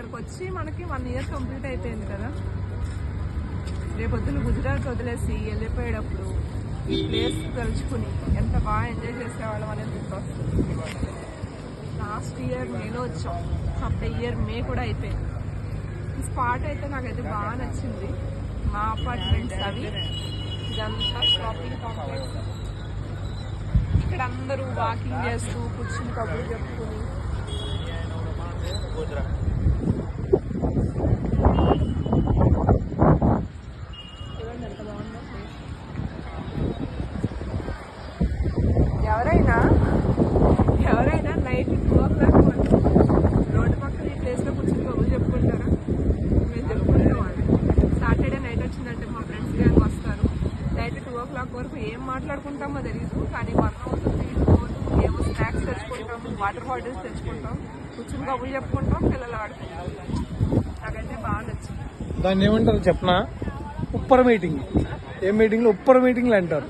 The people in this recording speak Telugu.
ఇక్కడికి వచ్చి మనకి 1 year కంప్లీట్ అయిపోయింది కదా. రేపొద్దున గుజరాత్ వదిలేసి వెళ్ళిపోయేటప్పుడు ఈ ప్లేస్ తలుచుకుని ఎంత బాగా ఎంజాయ్ చేసేవాళ్ళం అనేది గుర్తొస్తుంది. లాస్ట్ ఇయర్ మేలో వచ్చాం, అప్పుడు ఇయర్ మే కూడా అయిపోయింది. ఈ స్పాట్ అయితే నాకైతే బాగా నచ్చింది. మా అపార్ట్మెంట్స్ అవి, ఇదంతా షాపింగ్ కాంప్లెక్స్. ఇక్కడ అందరూ వాకింగ్ చేస్తూ కూర్చుని కబుర్లు చెప్పుకుని ఎంత బాగుందో. ఎవరైనా నైట్ 2 o'clock రోడ్డు పక్కన ఈ ప్లేస్లో కూర్చొని కబుర్లు చెప్పుకుంటారా? మేము చెప్పుకుంటామండి. సాటర్డే నైట్ వచ్చిందంటే మా ఫ్రెండ్స్ గ్యాంగ్ వస్తారు. నైట్ 2 o'clock వరకు ఏం మాట్లాడుకుంటామో తెలియదు, కానీ 1 అవుతుంది. ఏమో స్నాక్స్ తెచ్చుకుంటాము, వాటర్ బాటిల్స్ తెచ్చుకుంటాం, కూర్చుని కబుర్లు చెప్పుకుంటాం, పిల్లలు ఆడుకుంటాం. నాకైతే బాగా నచ్చింది. దాన్ని ఏమంటారు చెప్పనా? ఉప్పర్ మీటింగ్. ఏ మీటింగ్లో ఉప్పర్ మీటింగ్లు అంటారు.